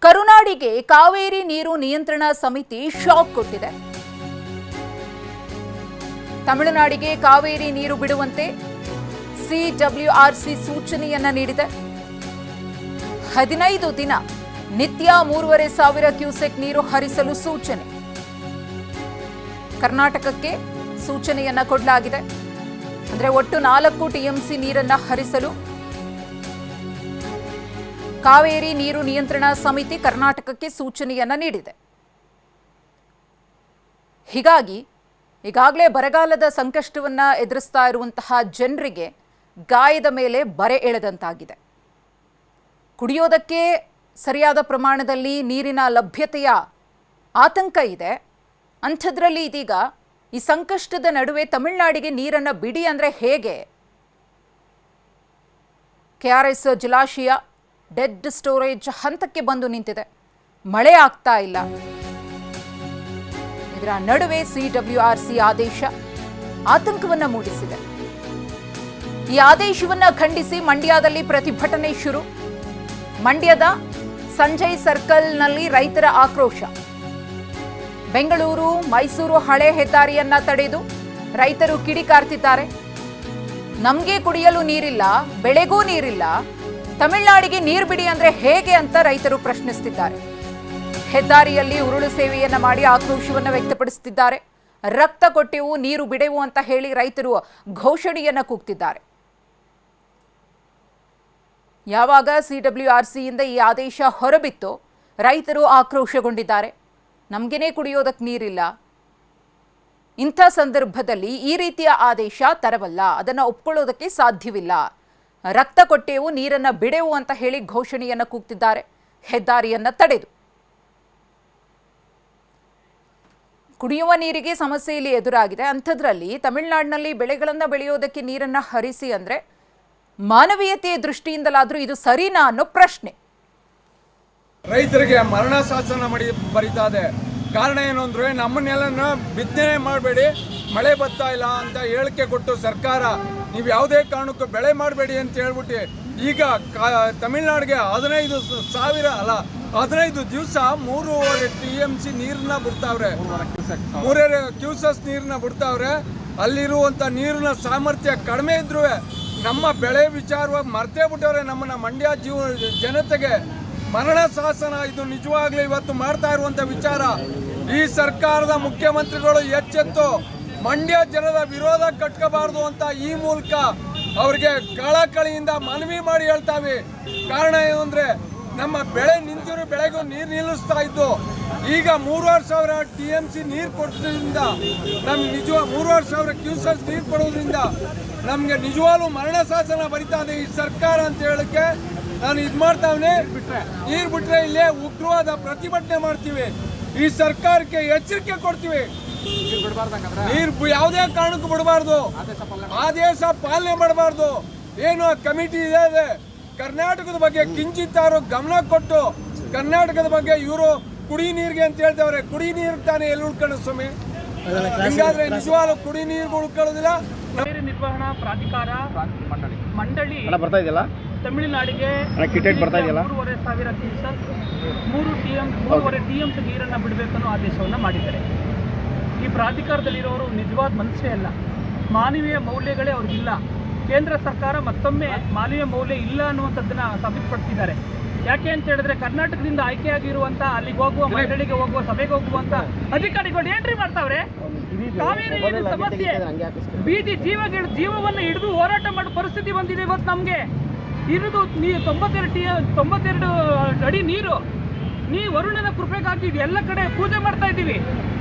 ಕರುನಾಡಿಗೆ ಕಾವೇರಿ ನೀರು ನಿಯಂತ್ರಣ ಸಮಿತಿ ಶಾಕ್ ಕೊಟ್ಟಿದೆ. ತಮಿಳುನಾಡಿಗೆ ಕಾವೇರಿ ನೀರು ಬಿಡುವಂತೆ ಸಿಡಬ್ಲ್ಯೂಆರ್ಸಿ ಸೂಚನೆಯನ್ನ ನೀಡಿದೆ. 15 ದಿನ ನಿತ್ಯ 3,500 ಕ್ಯೂಸೆಕ್ ನೀರು ಹರಿಸಲು ಸೂಚನೆ. ಕರ್ನಾಟಕಕ್ಕೆ ಸೂಚನೆಯನ್ನ ಕೊಡಲಾಗಿದೆ. ಅಂದ್ರೆ ಒಟ್ಟು 4 ಟಿಎಂಸಿ ನೀರನ್ನ ಹರಿಸಲು ಕಾವೇರಿ ನೀರು ನಿಯಂತ್ರಣ ಸಮಿತಿ ಕರ್ನಾಟಕಕ್ಕೆ ಸೂಚನೆಯನ್ನ ನೀಡಿದೆ. ಹೀಗಾಗಿ ಈಗಾಗಲೇ ಬರಗಾಲದ ಸಂಕಷ್ಟವನ್ನ ಎದುರಿಸ್ತಾ ಇರುವಂತಹ ಜನರಿಗೆ ಗಾಯದ ಮೇಲೆ ಬರೆ ಎಳೆದಂತಾಗಿದೆ. ಕುಡಿಯೋದಕ್ಕೆ ಸರಿಯಾದ ಪ್ರಮಾಣದಲ್ಲಿ ನೀರಿನ ಲಭ್ಯತೆಯ ಆತಂಕ ಇದೆ. ಅಂಥದ್ರಲ್ಲಿ ಇದೀಗ ಈ ಸಂಕಷ್ಟದ ನಡುವೆ ತಮಿಳುನಾಡಿಗೆ ನೀರನ್ನು ಬಿಡಿ ಅಂದರೆ ಹೇಗೆ? ಕೆಆರ್ಎಸ್ ಜಲಾಶಯ ಡೆಡ್ ಸ್ಟೋರೇಜ್ ಹಂತಕ್ಕೆ ಬಂದು ನಿಂತಿದೆ. ಮಳೆ ಆಗ್ತಾ ಇಲ್ಲ. ಇದರ ನಡುವೆ ಸಿಡಬ್ಲ್ಯೂಆರ್ಸಿ ಆದೇಶ ಆತಂಕವನ್ನ ಮೂಡಿಸಿದೆ. ಈ ಆದೇಶವನ್ನ ಖಂಡಿಸಿ ಮಂಡ್ಯದಲ್ಲಿ ಪ್ರತಿಭಟನೆ ಶುರು. ಮಂಡ್ಯದ ಸಂಜಯ್ ಸರ್ಕಲ್ನಲ್ಲಿ ರೈತರ ಆಕ್ರೋಶ. ಬೆಂಗಳೂರು ಮೈಸೂರು ಹಳೆ ಹೆದ್ದಾರಿಯನ್ನ ತಡೆದು ರೈತರು ಕಿಡಿಕಾರ್ತಿದ್ದಾರೆ. ನಮಗೆ ಕುಡಿಯಲು ನೀರಿಲ್ಲ, ಬೆಳೆಗೂ ನೀರಿಲ್ಲ, ತಮಿಳುನಾಡಿಗೆ ನೀರು ಬಿಡಿ ಅಂದ್ರೆ ಹೇಗೆ ಅಂತ ರೈತರು ಪ್ರಶ್ನಿಸುತ್ತಿದ್ದಾರೆ. ಹೆದ್ದಾರಿಯಲ್ಲಿ ಉರುಳು ಸೇವೆಯನ್ನ ಮಾಡಿ ಆಕ್ರೋಶವನ್ನು ವ್ಯಕ್ತಪಡಿಸುತ್ತಿದ್ದಾರೆ. ರಕ್ತ ಕೊಟ್ಟೆವು, ನೀರು ಬಿಡೆವು ಅಂತ ಹೇಳಿ ರೈತರು ಘೋಷಣೆಯನ್ನ ಕೂಗ್ತಿದ್ದಾರೆ. ಯಾವಾಗ ಸಿಡಬ್ಲ್ಯೂಆರ್ಸಿಯಿಂದ ಈ ಆದೇಶ ಹೊರಬಿತ್ತು, ರೈತರು ಆಕ್ರೋಶಗೊಂಡಿದ್ದಾರೆ. ನಮಗೇನೆ ಕುಡಿಯೋದಕ್ಕೆ ನೀರಿಲ್ಲ, ಇಂಥ ಸಂದರ್ಭದಲ್ಲಿ ಈ ರೀತಿಯ ಆದೇಶ ತರವಲ್ಲ, ಅದನ್ನು ಒಪ್ಕೊಳ್ಳೋದಕ್ಕೆ ಸಾಧ್ಯವಿಲ್ಲ, ರಕ್ತ ಕೊಟ್ಟೆವು, ನೀರನ್ನು ಬಿಡೆವು ಅಂತ ಹೇಳಿ ಘೋಷಣೆಯನ್ನು ಕೂಗ್ತಿದ್ದಾರೆ. ಹೆದ್ದಾರಿಯನ್ನು ತಡೆದು ಕುಡಿಯುವ ನೀರಿಗೆ ಸಮಸ್ಯೆ ಇಲ್ಲಿ ಎದುರಾಗಿದೆ. ಅಂಥದ್ರಲ್ಲಿ ತಮಿಳುನಾಡಿನಲ್ಲಿ ಬೆಳೆಗಳನ್ನು ಬೆಳೆಯೋದಕ್ಕೆ ನೀರನ್ನು ಹರಿಸಿ ಅಂದರೆ ಮಾನವೀಯತೆಯ ದೃಷ್ಟಿಯಿಂದಲಾದರೂ ಇದು ಸರಿನಾ ಅನ್ನೋ ಪ್ರಶ್ನೆ. ರೈತರಿಗೆ ಮರಣ ಶಾಸನ ಬರೀತಾ ಇದೆ. ಕಾರಣ ಏನು ಅಂದರೆ ನಮ್ಮನ್ನೆಲ್ಲ ಬಿತ್ತನೆ ಮಾಡಬೇಡಿ, ಮಳೆ ಬರ್ತಾ ಇಲ್ಲ ಅಂತ ಹೇಳಿಕೆ ಕೊಟ್ಟು ಸರ್ಕಾರ ನೀವು ಯಾವುದೇ ಕಾರಣಕ್ಕೂ ಬೆಳೆ ಮಾಡಬೇಡಿ ಅಂತ ಹೇಳ್ಬಿಟ್ಟು ಈಗ ತಮಿಳುನಾಡಿಗೆ 15 ದಿವಸ 3.5 TMC ನೀರನ್ನ ಬಿಡ್ತಾವ್ರೆ, 3 ಕ್ಯೂಸೆಸ್ ನೀರನ್ನ ಬಿಡ್ತಾವ್ರೆ. ಅಲ್ಲಿರುವಂಥ ನೀರಿನ ಸಾಮರ್ಥ್ಯ ಕಡಿಮೆ ಇದ್ರೂ ನಮ್ಮ ಬೆಳೆ ವಿಚಾರವಾಗಿ ಮರ್ತೇ ಬಿಟ್ಟವ್ರೆ. ನಮ್ಮನ್ನ ಮಂಡ್ಯ ಜನತೆಗೆ ಮರಣ ಶಾಸನ ಇದು ನಿಜವಾಗ್ಲೂ ಇವತ್ತು ಮಾಡ್ತಾ ಇರುವಂಥ ವಿಚಾರ. ಈ ಸರ್ಕಾರದ ಮುಖ್ಯಮಂತ್ರಿಗಳು ಎಚ್ಚೆತ್ತು ಮಂಡ್ಯ ಜನರ ವಿರೋಧ ಕಟ್ಕೋಬಾರ್ದು ಅಂತ ಈ ಮೂಲಕ ಅವ್ರಿಗೆ ಕಳಕಳಿಯಿಂದ ಮನವಿ ಮಾಡಿ ಹೇಳ್ತಾವೆ. ಕಾರಣ ಏನು ಅಂದರೆ ನಮ್ಮ ಬೆಳೆ ನಿಂತಿರೋ ಬೆಳೆಗೂ ನೀರು ನಿಲ್ಲಿಸ್ತಾ ಇದ್ದು ಈಗ 3,500 TMC ನೀರು ಕೊಡೋದ್ರಿಂದ ನಮ್ಗೆ 3,500 ಕ್ಯೂಸೆಸ್ ನೀರು ಕೊಡೋದ್ರಿಂದ ನಮಗೆ ನಿಜವಾಗ್ಲೂ ಮರಣ ಶಾಸನ ಬರಿತಾ ಇದೆ ಈ ಸರ್ಕಾರ ಅಂತ ಹೇಳಕ್ಕೆ ನಾನು ಇದು ಮಾಡ್ತಾವನೆ. ನೀರು ಬಿಟ್ರೆ ಇಲ್ಲೇ ಉಗ್ರವಾದ ಪ್ರತಿಭಟನೆ ಮಾಡ್ತೀವಿ. ಈ ಸರ್ಕಾರಕ್ಕೆ ಎಚ್ಚರಿಕೆ ಕೊಡ್ತೀವಿ, ನೀರು ಯಾವುದೇ ಕಾರಣಕ್ಕೂ ಬಿಡಬಾರ್ದು, ಆದೇಶ ಪಾಲನೆ ಮಾಡಬಾರ್ದು. ಏನು ಕಮಿಟಿ ಇದೆ, ಕರ್ನಾಟಕದ ಬಗ್ಗೆ ಕಿಂಚಿತ್ತಾರು ಗಮನ ಕೊಟ್ಟು ಕರ್ನಾಟಕದ ಬಗ್ಗೆ ಇವರು ಕುಡಿ ನೀರಿಗೆ ಅಂತ ಹೇಳ್ತಾವ್ರೆ. ಕುಡಿ ನೀರು ತಾನೇ ಎಲ್ಲಿ ಉಳ್ಕೊಳ್ಳೋ ಸ್ವಾಮಿ? ಹಿಂಗಾದ್ರೆ ನಿಜವಾಗ್ಲೂ ಕುಡಿ ನೀರು ಉಳ್ಕೊಳ್ಳೋದಿಲ್ಲ. ನಿರ್ವಹಣಾ ಪ್ರಾಧಿಕಾರ ಮಂಡಳಿ ಬರ್ತಾ ಇದೆಯಲ್ಲ ತಮಿಳುನಾಡಿಗೆ 3,500 ಕ್ಯೂಸೆಕ್ 3.5 TMC ನೀರನ್ನು ಬಿಡಬೇಕನ್ನೋ ಆದೇಶವನ್ನು ಮಾಡಿದ್ದಾರೆ. ಈ ಪ್ರಾಧಿಕಾರದಲ್ಲಿರೋರು ನಿಜವಾದ ಮನುಷ್ಯರೇ ಅಲ್ಲ, ಮಾನವೀಯ ಮೌಲ್ಯಗಳೇ ಅವ್ರಿಗಿಲ್ಲ. ಕೇಂದ್ರ ಸರ್ಕಾರ ಮತ್ತೊಮ್ಮೆ ಮಾನವೀಯ ಮೌಲ್ಯ ಇಲ್ಲ ಅನ್ನುವಂಥದ್ದನ್ನು ಸಾಬೀತುಪಡಿಸಿದ್ದಾರೆ. ಯಾಕೆ ಅಂತ ಹೇಳಿದ್ರೆ ಕರ್ನಾಟಕದಿಂದ ಆಯ್ಕೆಯಾಗಿರುವಂಥ ಅಲ್ಲಿಗೆ ಹೋಗುವ ಮಂಡಳಿಗೆ ಹೋಗುವ ಸಭೆಗೆ ಹೋಗುವಂಥ ಅಧಿಕಾರಿಗಳು ಎಂಟ್ರಿ ಮಾಡ್ತಾವ್ರೆ. ಕಾವೇರಿ ನೀರಿನ ಸಮಸ್ಯೆ ಬೀದಿ ಜೀವವನ್ನು ಹಿಡಿದು ಹೋರಾಟ ಮಾಡೋ ಪರಿಸ್ಥಿತಿ ಬಂದಿದೆ. ಇವತ್ತು ನಮಗೆ ಇರೋದು 92 ಅಡಿ ನೀರು. ವರುಣನ ಕೃಪೆಗಾಗಿ ಎಲ್ಲ ಕಡೆ ಪೂಜೆ ಮಾಡ್ತಾ ಇದ್ದೀವಿ.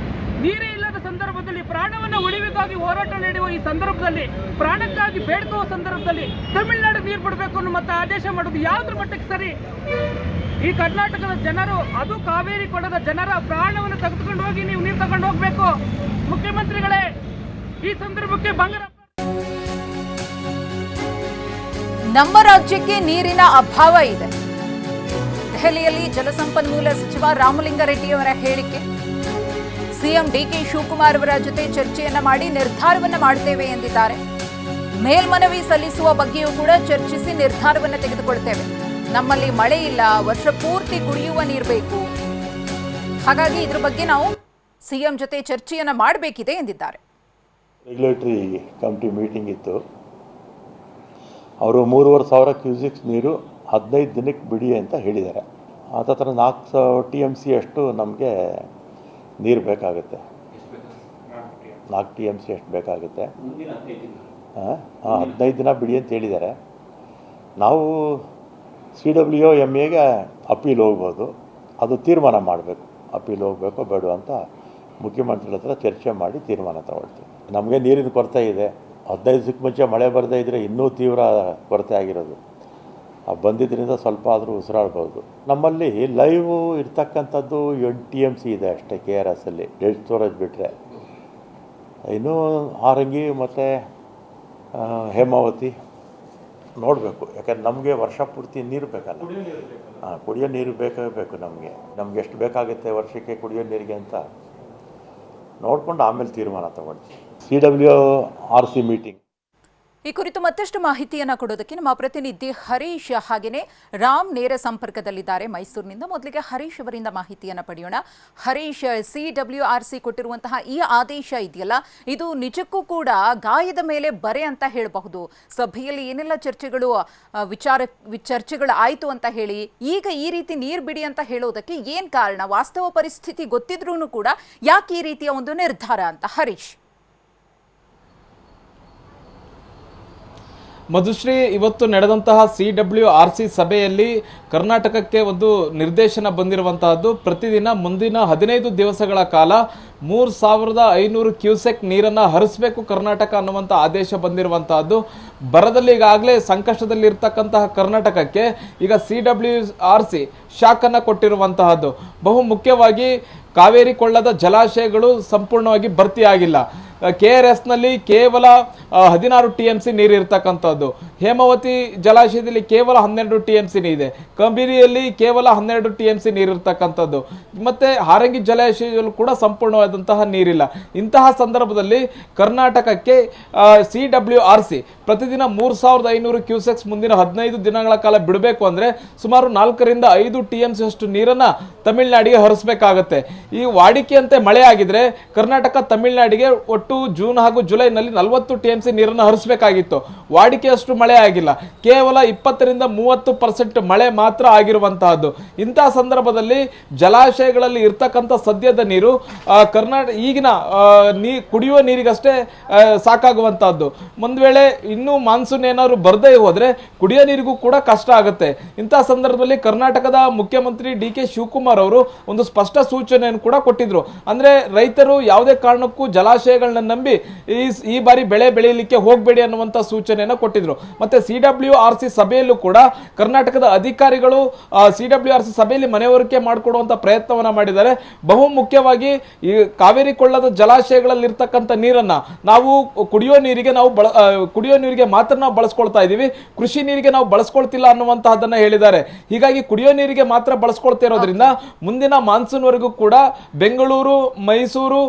ನೀರೇ ಇಲ್ಲದ ಸಂದರ್ಭದಲ್ಲಿ ಪ್ರಾಣವನ್ನು ಉಳಿವಿಗಾಗಿ ಹೋರಾಟ ನಡೆಯುವ ಈ ಸಂದರ್ಭದಲ್ಲಿ, ಪ್ರಾಣಕ್ಕಾಗಿ ಬೇಡ್ಕುವ ಸಂದರ್ಭದಲ್ಲಿ ತಮಿಳುನಾಡು ನೀರು ಬಿಡಬೇಕು ಅನ್ನೋ ಮತ್ತೆ ಆದೇಶ ಮಾಡೋದು ಯಾವುದ್ರ ಮಟ್ಟಕ್ಕೆ ಸರಿ? ಈ ಕರ್ನಾಟಕದ ಜನರು, ಅದು ಕಾವೇರಿ ಕೊಡದ ಜನರ ಪ್ರಾಣವನ್ನು ತೆಗೆದುಕೊಂಡು ಹೋಗಿ ನೀವು ನೀರು ತಗೊಂಡು ಹೋಗ್ಬೇಕು. ಮುಖ್ಯಮಂತ್ರಿಗಳೇ, ಈ ಸಂದರ್ಭಕ್ಕೆ ಬಂಗಾರ ನಮ್ಮ ರಾಜ್ಯಕ್ಕೆ ನೀರಿನ ಅಭಾವ ಇದೆ. ದೆಹಲಿಯಲ್ಲಿ ಜಲಸಂಪನ್ಮೂಲ ಸಚಿವ ರಾಮಲಿಂಗಾರೆಡ್ಡಿ ಅವರ ಹೇಳಿಕೆ. ಸಿಎಂ ಡಿಕೆ ಶಿವಕುಮಾರ್ ಅವರ ಜೊತೆ ಚರ್ಚೆಯನ್ನ ಮಾಡಿ ನಿರ್ಧಾರವನ್ನ ಮಾಡುತ್ತೇವೆ ಎಂದಿದ್ದಾರೆ. ಮೇಲ್ಮನವಿ ಸಲ್ಲಿಸುವ ಬಗ್ಗೆಯೂ ಕೂಡ ಚರ್ಚಿಸಿ ನಿರ್ಧಾರವನ್ನು ತೆಗೆದುಕೊಳ್ಳುತ್ತೇವೆ. ನಮ್ಮಲ್ಲಿ ಮಳೆ ಇಲ್ಲ, ವರ್ಷ ಪೂರ್ತಿ ಕುಡಿಯುವ ನೀರು ಬೇಕು. ಹಾಗಾಗಿ ಇದ್ರ ಬಗ್ಗೆ ನಾವು ಸಿಎಂ ಜೊತೆ ಚರ್ಚೆಯನ್ನ ಮಾಡಬೇಕಿದೆ ಎಂದಿದ್ದಾರೆ. ರೆಗ್ಯುಲೇಟರಿ ಕಮಿಟಿ ಮೀಟಿಂಗ್ ಇತ್ತು. ಅವರು 3,500 ಕ್ಯೂಸಿಕ್ಸ್ ನೀರು 15 ದಿನಕ್ಕೆ ಬಿಡಿ ಅಂತ ಹೇಳಿದ್ದಾರೆ. ಹತ್ರ 4 TMC ಅಷ್ಟು ನಮಗೆ ನೀರು ಬೇಕಾಗುತ್ತೆ. 4 TMC ಅಷ್ಟು ಬೇಕಾಗುತ್ತೆ. 15 ದಿನ ಬಿಡಿ ಅಂತ ಹೇಳಿದ್ದಾರೆ. ನಾವು CWMAಗೆ ಅಪೀಲ್ ಹೋಗ್ಬೋದು, ಅದು ತೀರ್ಮಾನ ಮಾಡಬೇಕು. ಅಪೀಲ್ ಹೋಗಬೇಕೋ ಬೇಡ ಅಂತ ಮುಖ್ಯಮಂತ್ರಿಗಳ ಹತ್ರ ಚರ್ಚೆ ಮಾಡಿ ತೀರ್ಮಾನ ತಗೊಳ್ತೀವಿ. ನಮಗೆ ನೀರಿನ ಕೊರತೆ ಇದೆ. 15 ದಿನಕ್ಕೆ ಮುಂಚೆ ಮಳೆ ಬರದೇ ಇದ್ದರೆ ಇನ್ನೂ ತೀವ್ರ ಕೊರತೆ ಆಗಿರೋದು. ಬಂದಿದ್ದರಿಂದ ಸ್ವಲ್ಪ ಆದರೂ ಉಸಿರಾಡ್ಬೋದು. ನಮ್ಮಲ್ಲಿ ಲೈವ್ ಇರ್ತಕ್ಕಂಥದ್ದು 8 TMC ಇದೆ ಅಷ್ಟೇ KRSಲ್ಲಿ, ಡೆಡ್ ಸ್ಟೋರೇಜ್ ಬಿಟ್ಟರೆ. ಇನ್ನೂ ಹಾರಂಗಿ ಮತ್ತು ಹೇಮಾವತಿ ನೋಡಬೇಕು. ಯಾಕಂದ್ರೆ ನಮಗೆ ವರ್ಷ ಪೂರ್ತಿ ನೀರು ಬೇಕಲ್ಲ. ಕುಡಿಯೋ ನೀರು ಬೇಕೇ ಬೇಕು. ನಮಗೆ ಎಷ್ಟು ಬೇಕಾಗುತ್ತೆ ವರ್ಷಕ್ಕೆ ಕುಡಿಯೋ ನೀರಿಗೆ ಅಂತ ನೋಡಿಕೊಂಡು ಆಮೇಲೆ ತೀರ್ಮಾನ ತಗೊಳ್ತೀವಿ. CWRC meeting. ಈ ಕುರಿತು ಮತ್ತಷ್ಟು ಮಾಹಿತಿಯನ್ನು ಕೊಡೋದಕ್ಕೆ ನಮ್ಮ ಪ್ರತಿನಿಧಿ ಹರೀಶ್ ಹಾಗೆಯೇ ರಾಮ್ ನೇರ ಸಂಪರ್ಕದಲ್ಲಿದ್ದಾರೆ ಮೈಸೂರಿನಿಂದ. ಮೊದಲಿಗೆ ಹರೀಶ್ ಅವರಿಂದ ಮಾಹಿತಿಯನ್ನು ಪಡೆಯೋಣ. ಹರೀಶ್, CWRC ಕೊಟ್ಟಿರುವಂತಹ ಈ ಆದೇಶ ಇದೆಯಲ್ಲ, ಇದು ನಿಜಕ್ಕೂ ಕೂಡ ಗಾಯದ ಮೇಲೆ ಬರೆ ಅಂತ ಹೇಳಬಹುದು. ಸಭೆಯಲ್ಲಿ ಏನೆಲ್ಲ ಚರ್ಚೆಗಳು ಆಯಿತು ಅಂತ ಹೇಳಿ ಈಗ ಈ ರೀತಿ ನೀರು ಬಿಡಿ ಅಂತ ಹೇಳೋದಕ್ಕೆ ಏನು ಕಾರಣ? ವಾಸ್ತವ ಪರಿಸ್ಥಿತಿ ಗೊತ್ತಿದ್ರೂ ಕೂಡ ಯಾಕೆ ಈ ರೀತಿಯ ಒಂದು ನಿರ್ಧಾರ ಅಂತ ಹರೀಶ್? ಮಧುಶ್ರೀ, ಇವತ್ತು ನಡೆದಂತಹ CWRC ಸಭೆಯಲ್ಲಿ ಕರ್ನಾಟಕಕ್ಕೆ ಒಂದು ನಿರ್ದೇಶನ ಬಂದಿರುವಂತಹದ್ದು. ಪ್ರತಿದಿನ ಮುಂದಿನ 15 ದಿವಸಗಳ ಕಾಲ 3,500 ಕ್ಯೂಸೆಕ್ ನೀರನ್ನು ಹರಿಸಬೇಕು ಕರ್ನಾಟಕ ಅನ್ನುವಂಥ ಆದೇಶ ಬಂದಿರುವಂತಹದ್ದು. ಬರದಲ್ಲಿ ಈಗಾಗಲೇ ಸಂಕಷ್ಟದಲ್ಲಿರ್ತಕ್ಕಂತಹ ಕರ್ನಾಟಕಕ್ಕೆ ಈಗ CWRC ಶಾಕನ್ನು ಕೊಟ್ಟಿರುವಂತಹದ್ದು. ಬಹು ಮುಖ್ಯವಾಗಿ ಕಾವೇರಿ ಕೊಳ್ಳದ ಜಲಾಶಯಗಳು ಸಂಪೂರ್ಣವಾಗಿ ಭರ್ತಿಯಾಗಿಲ್ಲ. KRSನಲ್ಲಿ ಕೇವಲ 16 TMC ನೀರು ಇರ್ತಕ್ಕಂಥದ್ದು. ಹೇಮಾವತಿ ಜಲಾಶಯದಲ್ಲಿ ಕೇವಲ 12 TMC ಇದೆ. ಕಂಬಿರಿಯಲ್ಲಿ ಕೇವಲ 12 TMC ನೀರು ಇರ್ತಕ್ಕಂಥದ್ದು. ಮತ್ತು ಹಾರಂಗಿ ಜಲಾಶಯದಲ್ಲೂ ಕೂಡ ಸಂಪೂರ್ಣವಾದಂತಹ ನೀರಿಲ್ಲ. ಇಂತಹ ಸಂದರ್ಭದಲ್ಲಿ ಕರ್ನಾಟಕಕ್ಕೆ CWRC ಪ್ರತಿದಿನ 3,500 ಕ್ಯೂಸೆಕ್ಸ್ ಮುಂದಿನ 15 ದಿನಗಳ ಕಾಲ ಬಿಡಬೇಕು ಅಂದರೆ ಸುಮಾರು 4 ರಿಂದ 5 TMC ಅಷ್ಟು ನೀರನ್ನು ತಮಿಳುನಾಡಿಗೆ ಹರಿಸಬೇಕಾಗತ್ತೆ. ಈ ವಾಡಿಕೆಯಂತೆ ಮಳೆ ಆಗಿದ್ರೆ ಕರ್ನಾಟಕ ತಮಿಳುನಾಡಿಗೆ ಒಟ್ಟು ಜೂನ್ ಹಾಗೂ ಜುಲೈನಲ್ಲಿ 40 TMC ನೀರನ್ನು ಹರಿಸಬೇಕಾಗಿತ್ತು. ವಾಡಿಕೆಯಷ್ಟು ಮಳೆ ಆಗಿಲ್ಲ. ಕೇವಲ 20 ರಿಂದ 30% ಮಳೆ ಮಾತ್ರ ಆಗಿರುವಂತಹದ್ದು. ಇಂತಹ ಸಂದರ್ಭದಲ್ಲಿ ಜಲಾಶಯಗಳಲ್ಲಿ ಇರ್ತಕ್ಕಂಥ ಸದ್ಯದ ನೀರು ಈಗಿನ ಕುಡಿಯುವ ನೀರಿಗಷ್ಟೇ ಸಾಕಾಗುವಂತಹದ್ದು. ಒಂದು ವೇಳೆ ಇನ್ನೂ ಮಾನ್ಸೂನ್ ಏನಾದ್ರು ಬರದೇ ಹೋದ್ರೆ ಕುಡಿಯೋ ನೀರಿಗೂ ಕೂಡ ಕಷ್ಟ ಆಗುತ್ತೆ. ಇಂತಹ ಸಂದರ್ಭದಲ್ಲಿ ಕರ್ನಾಟಕದ ಮುಖ್ಯಮಂತ್ರಿ DK ಶಿವಕುಮಾರ್ ಅವರು ಒಂದು ಸ್ಪಷ್ಟ ಸೂಚನೆಯನ್ನು ಕೂಡ ಕೊಟ್ಟಿದ್ರು. ಅಂದ್ರೆ ರೈತರು ಯಾವುದೇ ಕಾರಣಕ್ಕೂ ಜಲಾಶಯಗಳನ್ನ ನಂಬಿ ಈ ಬಾರಿ ಬೆಳೆ ಬೆಳೆಯಲಿಕ್ಕೆ ಹೋಗಬೇಡಿ ಅನ್ನುವಂತ ಸೂಚನೆಯನ್ನು ಕೊಟ್ಟಿದ್ರು. ಮತ್ತೆ CWRC ಸಭೆಯಲ್ಲೂ ಕೂಡ ಕರ್ನಾಟಕದ ಅಧಿಕಾರಿಗಳು CWRC ಸಭೆಯಲ್ಲಿ ಮನವರಿಕೆ ಮಾಡಿಕೊಡುವಂತ ಪ್ರಯತ್ನವನ್ನ ಮಾಡಿದ್ದಾರೆ. ಬಹು ಮುಖ್ಯವಾಗಿ ಈ ಕಾವೇರಿ ಕೊಳ್ಳದ ಜಲಾಶಯಗಳಲ್ಲಿ ಇರ್ತಕ್ಕಂಥ ನೀರನ್ನ ನಾವು ಕುಡಿಯೋ ನೀರಿಗೆ ಮಾತ್ರ ನಾವು ಬಳಸ್ಕೊಳ್ತಾ ಇದೀವಿ, ಕೃಷಿ ನೀರಿಗೆ ನಾವು ಬಳಸ್ಕೊಳ್ತಿಲ್ಲ ಅನ್ನುವಂತಹದನ್ನ ಹೇಳಿದ್ದಾರೆ. ಹೀಗಾಗಿ ಕುಡಿಯೋ ನೀರಿಗೆ ಮಾತ್ರ ಬಳಸ್ಕೊಳ್ತಾ ಇರೋದ್ರಿಂದ ಮುಂದಿನ ಮಾನ್ಸೂನ್ ವರೆಗೂ ಕೂಡ ಬೆಂಗಳೂರು, ಮೈಸೂರು,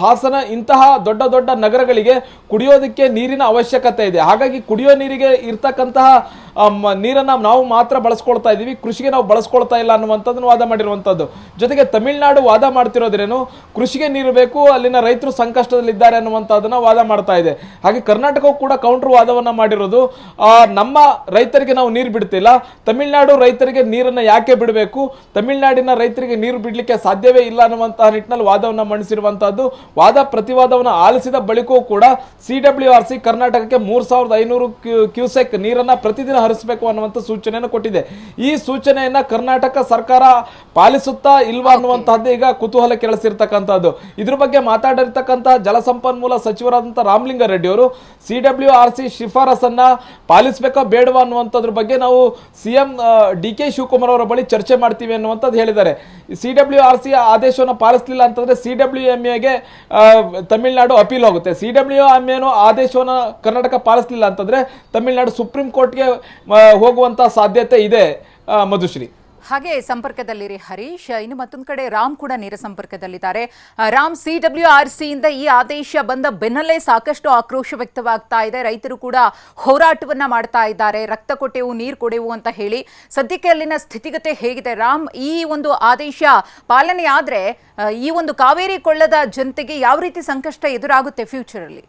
ಹಾಸನ ಇಂತಹ ದೊಡ್ಡ ದೊಡ್ಡ ನಗರಗಳಿಗೆ ಕುಡಿಯೋದಕ್ಕೆ ನೀರಿನ ಅವಶ್ಯಕತೆ ಇದೆ. ಹಾಗಾಗಿ ಕುಡಿಯೋ ನೀರಿಗೆ ಇರ್ತಕ್ಕಂತಹ ನೀರನ್ನ ನಾವು ಮಾತ್ರ ಬಳಸ್ಕೊಳ್ತಾ ಇದೀವಿ, ಕೃಷಿಗೆ ನಾವು ಬಳಸ್ಕೊಳ್ತಾ ಇಲ್ಲ ಅನ್ನುವಂಥದ್ದನ್ನು ವಾದ ಮಾಡಿರುವಂಥದ್ದು. ಜೊತೆಗೆ ತಮಿಳುನಾಡು ವಾದ ಮಾಡ್ತಿರೋದ್ರೇನು ಕೃಷಿಗೆ ನೀರು ಬೇಕು, ಅಲ್ಲಿನ ರೈತರು ಸಂಕಷ್ಟದಲ್ಲಿದ್ದಾರೆ ಅನ್ನುವಂಥದ್ದನ್ನ ವಾದ ಮಾಡ್ತಾ ಇದೆ. ಹಾಗೆ ಕರ್ನಾಟಕವು ಕೂಡ ಕೌಂಟರ್ ವಾದವನ್ನ ಮಾಡಿರೋದು, ನಮ್ಮ ರೈತರಿಗೆ ನಾವು ನೀರು ಬಿಡ್ತಿಲ್ಲ, ತಮಿಳುನಾಡು ರೈತರಿಗೆ ನೀರನ್ನ ಯಾಕೆ ಬಿಡಬೇಕು, ತಮಿಳುನಾಡಿನ ರೈತರಿಗೆ ನೀರು ಬಿಡಲಿಕ್ಕೆ ಸಾಧ್ಯವೇ ಇಲ್ಲ ಅನ್ನುವಂತಹ ನಿಟ್ಟಿನಲ್ಲಿ ವಾದವನ್ನ ಮಂಡಿಸಿರುವಂತಹದ್ದು. ವಾದ ಪ್ರತಿವಾದವನ್ನು ಆಲಿಸಿದ ಬಳಿಕವೂ ಕೂಡ CWRC ಕರ್ನಾಟಕಕ್ಕೆ 3,500 ಕ್ಯೂಸೆಕ್ ನೀರನ್ನ ಪ್ರತಿದಿನ ಹರಿಸಬೇಕು ಅನ್ನುವಂಥ ಸೂಚನೆಯನ್ನು ಕೊಟ್ಟಿದೆ. ಈ ಸೂಚನೆಯನ್ನ ಕರ್ನಾಟಕ ಸರ್ಕಾರ ಪಾಲಿಸುತ್ತಾ ಇಲ್ವಾ ಅನ್ನುವಂತಹದ್ದು ಈಗ ಕುತೂಹಲ ಕೆರಳಿಸಿರ್ತಕ್ಕಂಥದ್ದು. ಇದ್ರ ಬಗ್ಗೆ ಮಾತಾಡಿರ್ತಕ್ಕಂತಹ ಜಲಸಂಪನ್ಮೂಲ ಸಚಿವರಾದಂತಹ ರಾಮಲಿಂಗಾರೆಡ್ಡಿ ಅವರು CWRC ಶಿಫಾರಸನ್ನ ಪಾಲಿಸಬೇಕೋ ಬೇಡವಾ ಅನ್ನುವಂಥದ್ರ ಬಗ್ಗೆ ನಾವು CM DK ಶಿವಕುಮಾರ್ ಅವರ ಬಳಿ ಚರ್ಚೆ ಮಾಡ್ತೀವಿ ಅನ್ನುವಂಥದ್ದು ಹೇಳಿದ್ದಾರೆ. CWRC ಆದೇಶವನ್ನು ಪಾಲಿಸಲಿಲ್ಲ ಅಂತಂದ್ರೆ CWMAಗೆ ತಮಿಳುನಾಡು ಅಪೀಲ್ ಹೋಗುತ್ತೆ. CWMA ಆದೇಶವನ್ನು ಕರ್ನಾಟಕ ಪಾಲಿಸಲಿಲ್ಲ ಅಂತಂದ್ರೆ ತಮಿಳುನಾಡು ಸುಪ್ರೀಂ ಕೋರ್ಟ್ಗೆ ಹೋಗುವಂತ ಸಾಧ್ಯತೆ ಇದೆ. ಮಧುಶ್ರೀ. ಹಾಗೆ ಸಂಪರ್ಕದಲ್ಲಿರಿ ಹರೀಶ್. ಇನ್ನು ಮತ್ತೊಂದು ಕಡೆ ರಾಮ್ ಕೂಡ ನೇರ ಸಂಪರ್ಕದಲ್ಲಿದ್ದಾರೆ. ರಾಮ್, CWRC ಇಂದ ಈ ಆದೇಶ ಬಂದ ಬೆನ್ನಲ್ಲೇ ಸಾಕಷ್ಟು ಆಕ್ರೋಶ ವ್ಯಕ್ತವಾಗ್ತಾ ಇದೆ. ರೈತರು ಕೂಡ ಹೋರಾಟವನ್ನ ಮಾಡ್ತಾ ಇದ್ದಾರೆ, ರಕ್ತ ಕೊಟ್ಟೆವು ನೀರು ಕೊಡೆವು ಅಂತ ಹೇಳಿ. ಸದ್ಯಕ್ಕೆ ಅಲ್ಲಿನ ಸ್ಥಿತಿಗತಿ ಹೇಗಿದೆ ರಾಮ್? ಈ ಒಂದು ಆದೇಶ ಪಾಲನೆ ಆದ್ರೆ ಈ ಒಂದು ಕಾವೇರಿ ಕೊಳ್ಳದ ಜನತೆಗೆ ಯಾವ ರೀತಿ ಸಂಕಷ್ಟ ಎದುರಾಗುತ್ತೆ ಫ್ಯೂಚರ್ ಅಲ್ಲಿ?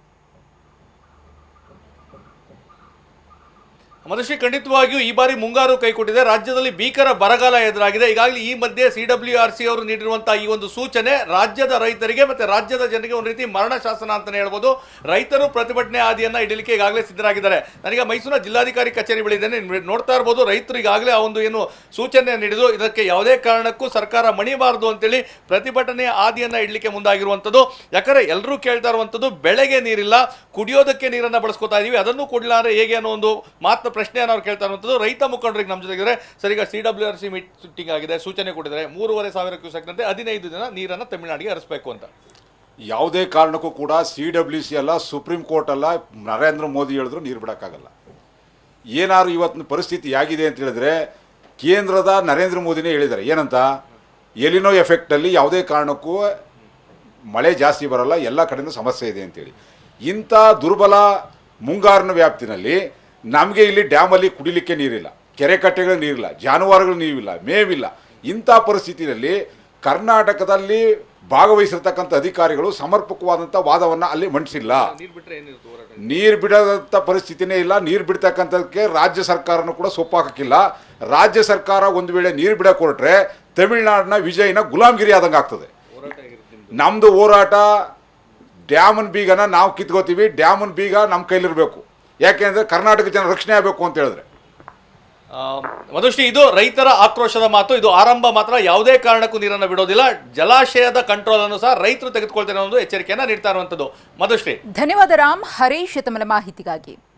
ಮಧುಶ್ರೀ, ಖಂಡಿತವಾಗಿಯೂ ಈ ಬಾರಿ ಮುಂಗಾರು ಕೈಕೊಟ್ಟಿದೆ. ರಾಜ್ಯದಲ್ಲಿ ಭೀಕರ ಬರಗಾಲ ಎದುರಾಗಿದೆ. ಈಗಾಗಲೇ ಈ ಮಧ್ಯೆ CWRC ಅವರು ನೀಡಿರುವಂತಹ ಈ ಒಂದು ಸೂಚನೆ ರಾಜ್ಯದ ರೈತರಿಗೆ ಮತ್ತೆ ರಾಜ್ಯದ ಜನರಿಗೆ ಒಂದು ರೀತಿ ಮರಣ ಶಾಸನ ಅಂತಾನೆ ಹೇಳ್ಬೋದು. ರೈತರು ಪ್ರತಿಭಟನೆ ಹಾದಿಯನ್ನ ಹಿಡಿಲಿಕ್ಕೆ ಈಗಾಗಲೇ ಸಿದ್ಧರಾಗಿದ್ದಾರೆ. ನನಗೆ ಮೈಸೂರಿನ ಜಿಲ್ಲಾಧಿಕಾರಿ ಕಚೇರಿ ಬಳಿದ್ದೇನೆ, ನೋಡ್ತಾ ಇರ್ಬೋದು. ರೈತರು ಈಗಾಗಲೇ ಆ ಒಂದು ಏನು ಸೂಚನೆ ನೀಡಿದ್ರು, ಇದಕ್ಕೆ ಯಾವುದೇ ಕಾರಣಕ್ಕೂ ಸರ್ಕಾರ ಮಣಿಬಾರದು ಅಂತೇಳಿ ಪ್ರತಿಭಟನೆ ಹಾದಿಯನ್ನ ಇಡ್ಲಿಕ್ಕೆ ಮುಂದಾಗಿರುವಂಥದ್ದು. ಯಾಕಂದ್ರೆ ಎಲ್ಲರೂ ಕೇಳ್ತಾ ಇರುವಂಥದ್ದು, ಬೆಳೆಗೆ ನೀರಿಲ್ಲ, ಕುಡಿಯೋದಕ್ಕೆ ನೀರನ್ನ ಬಳಸ್ಕೊತಾ ಇದೀವಿ, ಅದನ್ನು ಕೊಡಲಿಲ್ಲ ಅಂದ್ರೆ ಹೇಗೆ ಅನ್ನೋ ಒಂದು ಮಾತ್ರ ಪ್ರಶ್ನೆಯನ್ನು ಅವ್ರು ಕೇಳ್ತಾ ಇರುವಂಥದ್ದು. ರೈತ ಮುಖಂಡರಿಗೆ ನಮ್ಮ ಜೊತೆಗಿದ್ರೆ ಸರ್, ಈಗ CWRC ಮೀಟಿಂಗ್ ಆಗಿದೆ, ಸೂಚನೆ ಕೊಟ್ಟಿದ್ದಾರೆ 3,500 ಕ್ಯೂಸೆಕ್ನಂತೆ 15 ದಿನ ನೀರನ್ನು ತಮಿಳುನಾಡಿಗೆ ಹರಿಸಬೇಕು ಅಂತ. ಯಾವುದೇ ಕಾರಣಕ್ಕೂ ಕೂಡ CWC ಅಲ್ಲ, ಸುಪ್ರೀಂ ಕೋರ್ಟ್ ಅಲ್ಲ, ನರೇಂದ್ರ ಮೋದಿ ಹೇಳಿದ್ರು ನೀರು ಬಿಡೋಕ್ಕಾಗಲ್ಲ. ಏನಾದ್ರು ಇವತ್ತಿನ ಪರಿಸ್ಥಿತಿ ಆಗಿದೆ ಅಂತ ಹೇಳಿದ್ರೆ ಕೇಂದ್ರದ ನರೇಂದ್ರ ಮೋದಿನೇ ಹೇಳಿದ್ದಾರೆ. ಏನಂತ, ಎಲಿನೋ ಎಫೆಕ್ಟಲ್ಲಿ ಯಾವುದೇ ಕಾರಣಕ್ಕೂ ಮಳೆ ಜಾಸ್ತಿ ಬರಲ್ಲ, ಎಲ್ಲ ಕಡೆಯೂ ಸಮಸ್ಯೆ ಇದೆ ಅಂತೇಳಿ. ಇಂಥ ದುರ್ಬಲ ಮುಂಗಾರಿನ ವ್ಯಾಪ್ತಿನಲ್ಲಿ ನಮಗೆ ಇಲ್ಲಿ ಡ್ಯಾಮಲ್ಲಿ ಕುಡಿಲಿಕ್ಕೆ ನೀರಿಲ್ಲ, ಕೆರೆ ಕಟ್ಟೆಗಳು ನೀರಿಲ್ಲ, ಜಾನುವಾರುಗಳು ನೀರಿಲ್ಲ, ಮೇವಿಲ್ಲ. ಇಂಥ ಪರಿಸ್ಥಿತಿಯಲ್ಲಿ ಕರ್ನಾಟಕದಲ್ಲಿ ಭಾಗವಹಿಸಿರ್ತಕ್ಕಂಥ ಅಧಿಕಾರಿಗಳು ಸಮರ್ಪಕವಾದಂಥ ವಾದವನ್ನು ಅಲ್ಲಿ ಮಂಡಿಸಿಲ್ಲ. ನೀರು ಬಿಡೋದಂಥ ಪರಿಸ್ಥಿತಿನೇ ಇಲ್ಲ. ನೀರು ಬಿಡ್ತಕ್ಕಂಥದಕ್ಕೆ ರಾಜ್ಯ ಸರ್ಕಾರನೂ ಕೂಡ ಸೊಪ್ಪಾಕಿಲ್ಲ. ರಾಜ್ಯ ಸರ್ಕಾರ ಒಂದು ವೇಳೆ ನೀರು ಬಿಡಕ್ಕೆ ಹೊರಟ್ರೆ ತಮಿಳುನಾಡಿನ ವಿಜಯನ ಗುಲಾಮ್ಗಿರಿ ಆದಂಗೆ ಆಗ್ತದೆ. ನಮ್ಮದು ಹೋರಾಟ ಡ್ಯಾಮನ್ ಬೀಗನ ನಾವು ಕಿತ್ಕೋತೀವಿ, ಡ್ಯಾಮನ್ ಬೀಗ ನಮ್ಮ ಕೈಲಿರಬೇಕು. ಯಾಕೆಂದರೆ ಕರ್ನಾಟಕ ಜನ ರಕ್ಷಣೆ ಆಗಬೇಕು ಅಂತ ಹೇಳಿದ್ರೆ. ಮಧುಶ್ರೀ, ಇದು ರೈತರ ಆಕ್ರೋಶದ ಮಾತು. ಇದು ಆರಂಭ ಮಾತ್ರ, ಯಾವುದೇ ಕಾರಣಕ್ಕೂ ನೀರನ್ನು ಬಿಡೋದಿಲ್ಲ. ಜಲಾಶಯದ ಕಂಟ್ರೋಲ್ ಅನ್ನು ಸಹ ರೈತರು ತೆಗೆದುಕೊಳ್ತಾರೆ ಅನ್ನೋ ಎಚ್ಚರಿಕೆಯನ್ನು ನೀಡ್ತಾ ಇರುವಂಥದ್ದು. ಮಧುಶ್ರೀ, ಧನ್ಯವಾದ ರಾಮ್. ಹರೀಶ್ ತಮ್ಮ ಮಾಹಿತಿಗಾಗಿ.